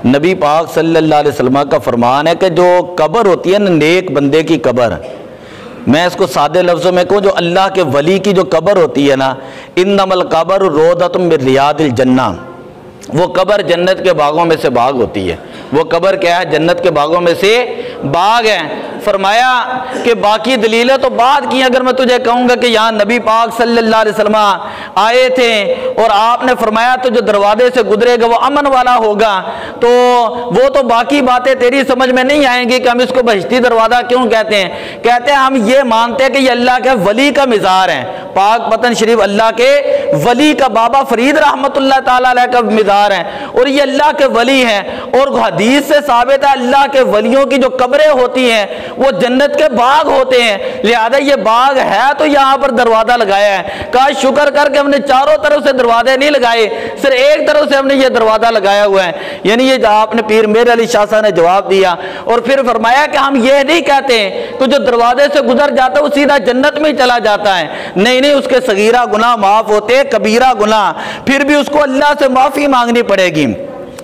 نبی پاک صلی اللہ علیہ وسلم کا فرمان ہے کہ جو قبر ہوتی ہے نا، نیک بندے کی قبر، میں اس کو سادے لفظوں میں کہوں، جو اللہ کے ولی کی جو قبر ہوتی ہے نا، انما القبر روضۃ من ریاض الجنہ، وہ قبر جنت کے باغوں میں سے باغ ہوتی ہے، وہ قبر کیا ہے، جنت کے باغوں میں سے باغ ہے۔ فرمایا کہ باقی دلیلیں تو بعد کی، اگر میں تجھے کہوں گا کہ یہاں نبی پاک صلی اللہ علیہ وسلم آئے تھے اور آپ نے فرمایا تو جو دروازے سے گزرے گا وہ امن والا ہوگا، تو وہ تو باقی باتیں تیری سمجھ میں نہیں آئیں گی کہ ہم اس کو بہشتی دروازہ کیوں کہتے ہیں۔ کہتے ہیں ہم یہ مانتے ہیں کہ یہ اللہ کے ولی کا مزار ہے، پاک پتن شریف اللہ کے ولی کا، بابا فرید رحمت اللہ تعالیٰ علیہ کا مزار ہے، اور یہ اللہ کے ولی ہیں، اور حدیث سے ثابت ہے اللہ کے ولیوں کی جو قبریں ہوتی ہیں وہ جنت کے باغ ہوتے ہیں، لہذا یہ باغ ہے تو یہاں پر دروازہ لگایا ہے۔ کاش شکر کر کے ہم نے چاروں طرف سے دروازے نہیں لگائے، صرف ایک طرف سے ہم نے یہ دروازہ لگایا ہوا ہے۔ یعنی یہ آپ نے پیر میر علی شاہ صاحب نے جواب دیا، اور پھر فرمایا کہ ہم یہ نہیں کہتے کہ جو دروازے سے گزر جاتا ہے وہ سیدھا جنت میں چلا جاتا ہے، نہیں نہیں، اس کے صغیرہ گناہ معاف ہوتے، کبیرہ گناہ پھر بھی اس کو اللہ سے معافی مانگنی پڑے گی،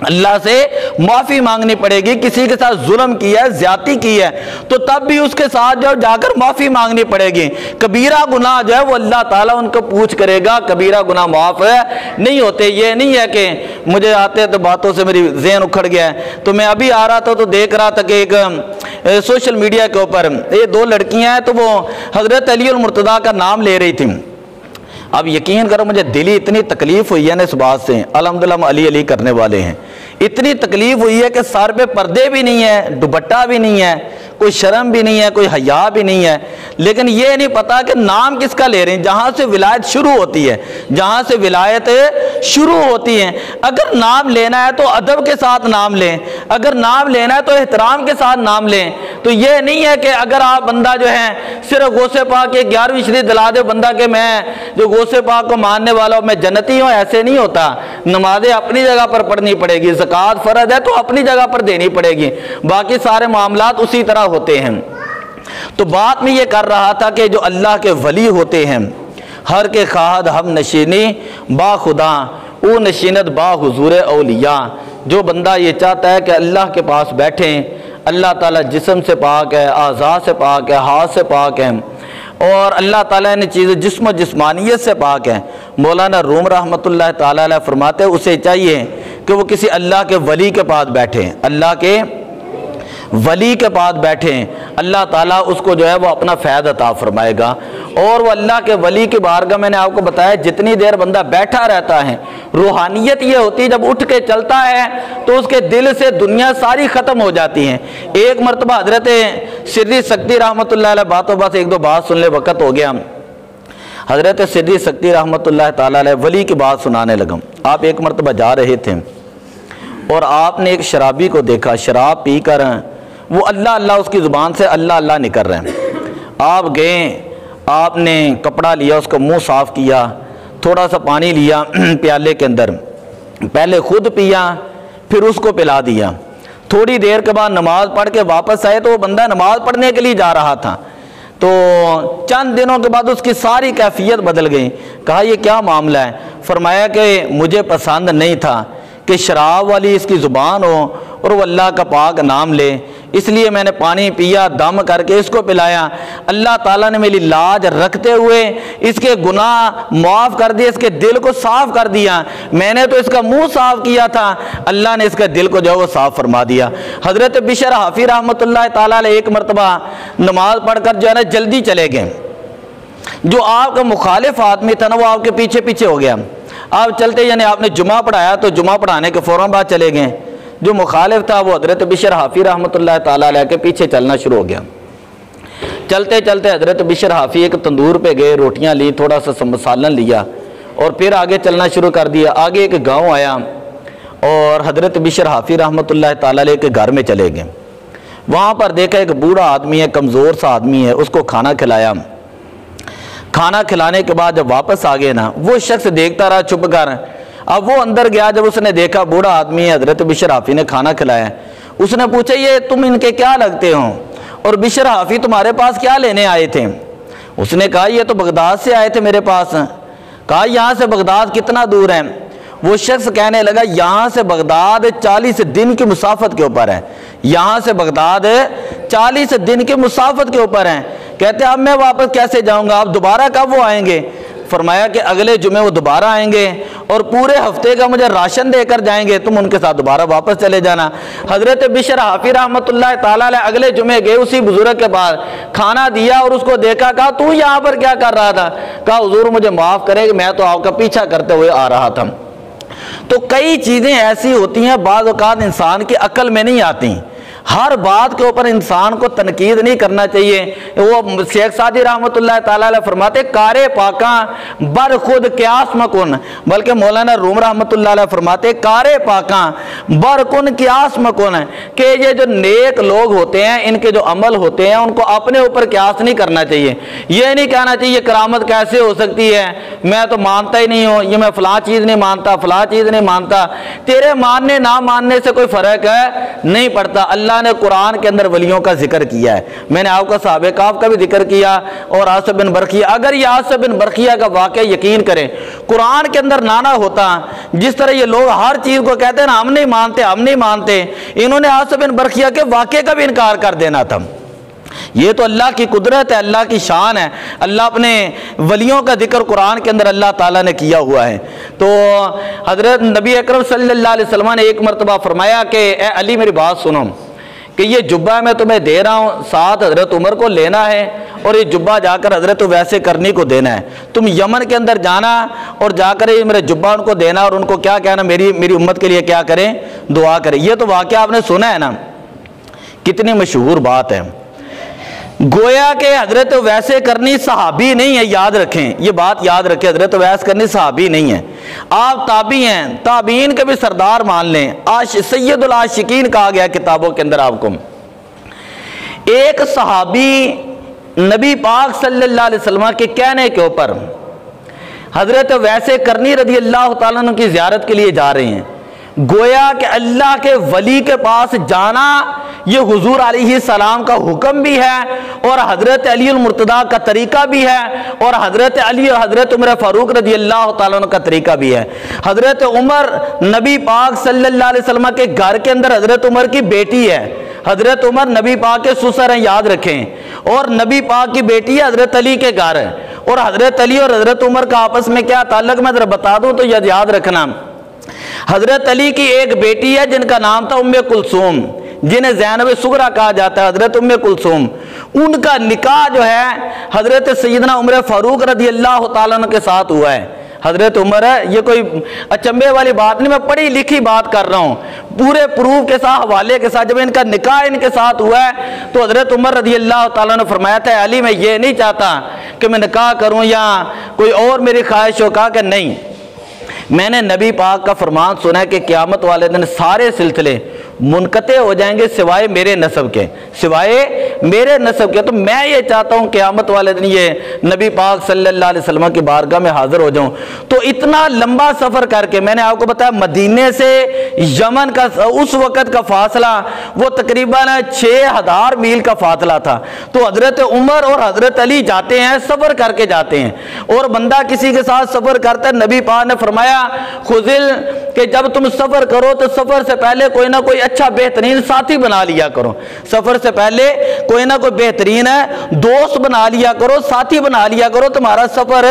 اللہ سے معافی مانگنی پڑے گی۔ کسی کے ساتھ ظلم کیا ہے، زیادتی کی ہے، تو تب بھی اس کے ساتھ جا کر معافی مانگنی پڑے گی۔ کبیرہ گناہ جو ہے وہ اللہ تعالیٰ ان کو پوچھ کرے گا، کبیرہ گناہ معاف نہیں ہوتے۔ یہ نہیں ہے کہ مجھے آتے تو باتوں سے میری ذہن اکھڑ گیا ہے، تو میں ابھی آ رہا تھا تو دیکھ رہا تھا کہ ایک سوشل میڈیا کے اوپر یہ دو لڑکیاں ہیں، تو وہ حضرت علی المرتضیٰ کا نام لے رہی تھیں۔ اب یقین کرو مجھے دلی اتنی تکلیف ہوئی ہے نا اس بات سے، الحمدللہ ہم علی علی کرنے والے ہیں، اتنی تکلیف ہوئی ہے کہ سر پہ پردے بھی نہیں ہے، دوپٹہ بھی نہیں ہے، کوئی شرم بھی نہیں ہے، کوئی حیا بھی نہیں ہے، لیکن یہ نہیں پتا کہ نام کس کا لے رہے ہیں۔ جہاں سے ولایت شروع ہوتی ہے، جہاں سے ولایت شروع ہوتی ہے، اگر نام لینا ہے تو ادب کے ساتھ نام لیں، اگر نام لینا ہے تو احترام کے ساتھ نام لیں۔ تو یہ نہیں ہے کہ اگر آپ بندہ جو ہے صرف غوث پاک کے 11ویں شریف دلا دے بندہ کہ میں جو غوث پاک کو ماننے والا ہوں میں جنتی ہوں، ایسے نہیں ہوتا۔ نمازیں اپنی جگہ پر پڑھنی پڑے گی، زکوٰۃ فرض ہے تو اپنی جگہ پر دینی پڑے گی، باقی سارے معاملات اسی طرح ہوتے ہیں۔ تو بات میں یہ کر رہا تھا کہ جو اللہ کے ولی ہوتے ہیں، ہر کے خواہد ہم نشینی با خدا او نشینت با حضور اولیاء، جو بندہ یہ چاہتا ہے کہ اللہ کے پاس بیٹھیں، اللہ تعالیٰ جسم سے پاک ہے، اعضاء سے پاک ہے، ہاتھ سے پاک ہے، اور اللہ تعالیٰ نے چیزیں جسم و جسمانیت سے پاک ہے۔ مولانا روم رحمۃ اللہ تعالیٰ علیہ فرماتے ہیں اسے چاہیے کہ وہ کسی اللہ کے ولی کے پاس بیٹھیں، اللہ کے ولی کے پاس بیٹھیں، اللہ تعالیٰ اس کو جو ہے وہ اپنا فیض عطا فرمائے گا۔ اور وہ اللہ کے ولی کی بارگاہ میں نے آپ کو بتایا جتنی دیر بندہ بیٹھا رہتا ہے، روحانیت یہ ہوتی ہے جب اٹھ کے چلتا ہے تو اس کے دل سے دنیا ساری ختم ہو جاتی ہیں۔ ایک مرتبہ حضرت سری سکتی رحمۃ اللہ علیہ باتوں بات ایک دو بات سن لے، وقت ہو گیا۔ حضرت سری سکتی رحمۃ اللہ تعالیٰ علیہ ولی کی بات سنانے لگا۔ آپ ایک مرتبہ جا رہے تھے اور آپ نے ایک شرابی کو دیکھا، شراب پی کر وہ اللہ اللہ اس کی زبان سے اللہ اللہ نکل رہے ہیں۔ آپ گئے، آپ نے کپڑا لیا، اس کا منہ صاف کیا، تھوڑا سا پانی لیا پیالے کے اندر، پہلے خود پیا پھر اس کو پلا دیا۔ تھوڑی دیر کے بعد نماز پڑھ کے واپس آئے تو وہ بندہ نماز پڑھنے کے لیے جا رہا تھا، تو چند دنوں کے بعد اس کی ساری کیفیت بدل گئی۔ کہا یہ کیا معاملہ ہے؟ فرمایا کہ مجھے پسند نہیں تھا کہ شراب والی اس کی زبان ہو اور وہ اللہ کا پاک نام لے، اس لیے میں نے پانی پیا، دم کر کے اس کو پلایا۔ اللہ تعالیٰ نے میری لاج رکھتے ہوئے اس کے گناہ معاف کر دیے، اس کے دل کو صاف کر دیا۔ میں نے تو اس کا منہ صاف کیا تھا، اللہ نے اس کے دل کو جو ہے وہ صاف فرما دیا۔ حضرت بشر حافی رحمۃ اللہ تعالیٰ علیہ ایک مرتبہ نماز پڑھ کر جو ہے نا جلدی چلے گئے۔ جو آپ کا مخالف آدمی تھا نا وہ آپ کے پیچھے پیچھے ہو گیا۔ آپ چلتے یعنی آپ نے جمعہ پڑھایا تو جمعہ پڑھانے کے فوراً بعد چلے گئے۔ جو مخالف تھا وہ حضرت بشر حافی رحمۃ اللہ تعالیٰ علیہ کے پیچھے چلنا شروع ہو گیا۔ چلتے چلتے حضرت بشر حافی ایک تندور پہ گئے، روٹیاں لی، تھوڑا سا سالن لیا اور پھر آگے چلنا شروع کر دیا۔ آگے ایک گاؤں آیا اور حضرت بشر حافی رحمۃ اللہ تعالیٰ علیہ کے گھر میں چلے گئے۔ وہاں پر دیکھا ایک بوڑھا آدمی ہے، کمزور سا آدمی ہے، اس کو کھانا کھلایا۔ کھانا کھلانے کے بعد جب واپس آ گئے نا، وہ شخص دیکھتا رہا چھپ کر۔ اب وہ اندر گیا، جب اس نے دیکھا بوڑھا آدمی ہے، حضرت بشر حافی نے کھانا کھلایا، اس نے پوچھا یہ تم ان کے کیا لگتے ہو اور بشر حافی تمہارے پاس کیا لینے آئے تھے؟ اس نے کہا یہ تو بغداد سے آئے تھے میرے پاس۔ کہا یہاں سے بغداد کتنا دور ہے؟ وہ شخص کہنے لگا یہاں سے بغداد 40 دن کی مسافت کے اوپر ہے، یہاں سے بغداد 40 دن کی مسافت کے اوپر ہے۔ کہتے اب میں واپس کیسے جاؤں گا؟ آپ دوبارہ کب وہ آئیں گے؟ فرمایا کہ اگلے جمعے وہ دوبارہ آئیں گے اور پورے ہفتے کا مجھے راشن دے کر جائیں گے، تم ان کے ساتھ دوبارہ واپس چلے جانا۔ حضرت بشر حافی رحمۃ اللہ تعالیٰ علیہ اگلے جمعے گئے اسی بزرگ کے پاس، کھانا دیا اور اس کو دیکھا، کہا تو یہاں پر کیا کر رہا تھا؟ کہا حضور مجھے معاف کرے کہ میں تو آپ کا پیچھا کرتے ہوئے آ رہا تھا۔ تو کئی چیزیں ایسی ہوتی ہیں بعض اوقات انسان کی عقل میں نہیں آتی۔ ہر بات کے اوپر انسان کو تنقید نہیں کرنا چاہیے۔ وہ شیخ سعدی رحمۃ اللہ تعالیٰ علیہ فرماتے کارے پاکاں بر خود قیاس مکن، بلکہ مولانا روم رحمۃ اللہ علیہ فرماتے کارے پاکاں بر کن قیاس مکن، کہ یہ جو نیک لوگ ہوتے ہیں ان کے جو عمل ہوتے ہیں ان کو اپنے اوپر قیاس نہیں کرنا چاہیے۔ یہ نہیں کہنا چاہیے کرامت کیسے ہو سکتی ہے، میں تو مانتا ہی نہیں ہوں، یہ میں فلاں چیز نہیں مانتا، فلاں چیز نہیں مانتا۔ تیرے ماننے نہ ماننے سے کوئی فرق ہے نہیں پڑتا۔ اللہ نے قرآن کے اندر ولیوں کا ذکر کیا ہے، میں نے آپ کا صحابہ کہف کا بھی ذکر کیا اور عاصم بن برقیہ۔ اگر یہ عاصم بن برقیہ کا واقعہ یقین کریں قرآن کے اندر نہ ہوتا، جس طرح یہ لوگ ہر چیز کو کہتے ہیں نا ہم نہیں مانتے ہم نہیں مانتے، انہوں نے عاصم بن برقیہ کے واقعے کا بھی انکار کر دینا تھا۔ یہ تو اللہ کی قدرت ہے، اللہ کی شان ہے، اللہ اپنے ولیوں کا ذکر قرآن کے اندر اللہ تعالیٰ نے کیا ہوا ہے۔ تو حضرت نبی اکرم صلی اللہ علیہ وسلم نے ایک مرتبہ فرمایا کہ اے علی میری بات سنو، کہ یہ جبہ میں تمہیں دے رہا ہوں، ساتھ حضرت عمر کو لینا ہے اور یہ جبہ جا کر حضرت ویسے کرنی کو دینا ہے، تم یمن کے اندر جانا اور جا کر یہ میرے جبہ ان کو دینا اور ان کو کیا کہنا، میری امت کے لیے کیا کریں، دعا کریں۔ یہ تو واقعہ آپ نے سنا ہے نا، کتنی مشہور بات ہے۔ گویا کہ حضرت ویسے کرنی صحابی نہیں ہے، یاد رکھیں یہ بات، یاد رکھیں حضرت ویسے کرنی صحابی نہیں ہے، آپ تابعی ہیں، تابعین کے بھی سردار مان لیں، سید العاشقین کہا گیا کتابوں کے اندر آپ کو۔ ایک صحابی نبی پاک صلی اللہ علیہ وسلم کے کہنے کے اوپر حضرت ویسے کرنی رضی اللہ تعالیٰ عنہ کی زیارت کے لیے جا رہے ہیں۔ گویا کہ اللہ کے ولی کے پاس جانا یہ حضور علیہ السلام کا حکم بھی ہے اور حضرت علی المرتضیٰ کا طریقہ بھی ہے اور حضرت علی اور حضرت عمر فاروق رضی اللہ تعالیٰ عنہ کا طریقہ بھی ہے۔ حضرت عمر نبی پاک صلی اللہ علیہ وسلم کے گھر کے اندر حضرت عمر کی بیٹی ہے، حضرت عمر نبی پاک کے سسر ہیں، یاد رکھیں، اور نبی پاک کی بیٹی ہے حضرت علی کے گھر ہے، اور حضرت علی اور حضرت عمر کا آپس میں کیا تعلق میں ذرا بتا دوں تو یاد رکھنا۔ حضرت علی کی ایک بیٹی ہے جن کا نام تھا ام کلثوم، جنہیں زینب صغریٰ کہا جاتا ہے، حضرت ام کلثوم، ان کا نکاح جو ہے حضرت سیدنا عمر فاروق رضی اللہ تعالیٰ عنہ کے ساتھ ہوا ہے۔ حضرت عمر ہے، یہ کوئی اچنبے والی بات نہیں، میں پڑھی لکھی بات کر رہا ہوں، پورے پروف کے ساتھ، حوالے کے ساتھ۔ جب ان کا نکاح ان کے ساتھ ہوا ہے تو حضرت عمر رضی اللہ تعالیٰ نے فرمایا تھا علی میں یہ نہیں چاہتا کہ میں نکاح کروں یا کوئی اور میری خواہش ہو، کہا کہ نہیں، میں نے نبی پاک کا فرمان سنا ہے کہ قیامت والے دن سارے سلسلے منقطع ہو جائیں گے سوائے میرے نسب کے، سوائے میرے نسب کے، تو میں یہ چاہتا ہوں قیامت والے دن یہ نبی پاک صلی اللہ علیہ وسلم کی بارگاہ میں حاضر ہو جاؤں۔ تو اتنا لمبا سفر کر کے، میں نے آپ کو بتایا مدینے سے یمن کا اس وقت کا فاصلہ وہ تقریباً 6000 میل کا فاصلہ تھا، تو حضرت عمر اور حضرت علی جاتے ہیں، سفر کر کے جاتے ہیں، اور بندہ کسی کے ساتھ سفر کرتا ہے، نبی پاک نے فرمایا خذل کہ جب تم سفر کرو تو سفر سے پہلے کوئی نہ کوئی اچھا بہترین ساتھی بنا لیا کرو، سفر سے پہلے کوئی نہ کوئی بہترین دوست بنا لیا کرو، ساتھی بنا لیا کرو، تمہارا سفر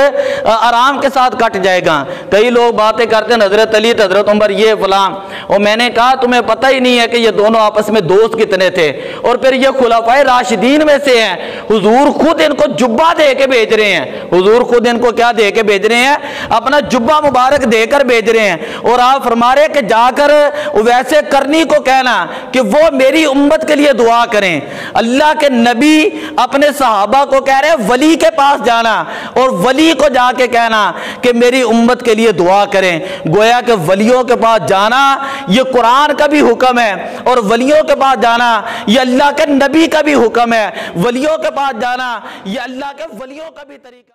آرام کے ساتھ کٹ جائے گا۔ کئی لوگ باتیں کرتے ہیں حضرت علی حضرت عمر یہ فلاں، اور میں نے کہا تمہیں پتہ ہی نہیں ہے کہ یہ دونوں آپس میں دوست کتنے تھے، اور پھر یہ خلفائے راشدین میں سے ہیں، حضور خود ان کو جبہ دے کے بھیج رہے ہیں، حضور خود ان کو کیا دے کے بھیج رہے ہیں، اپنا جبہ مبارک دے کر بھیج رہے ہیں، اور آپ فرما رہے کہ جا کر ویسے کرنی کو کہنا کہ وہ میری امت کے لیے دعا کریں۔ اللہ کے نبی اپنے صحابہ کو کہہ رہے ہیں ولی کے پاس جانا اور ولی کو جا کے کہنا کہ میری امت کے لیے دعا کریں۔ گویا کہ ولیوں کے پاس جانا یہ قرآن کا بھی حکم ہے، اور ولیوں کے پاس جانا یہ اللہ کے نبی کا بھی حکم ہے، ولیوں کے پاس جانا یہ اللہ کے ولیوں کا بھی طریقہ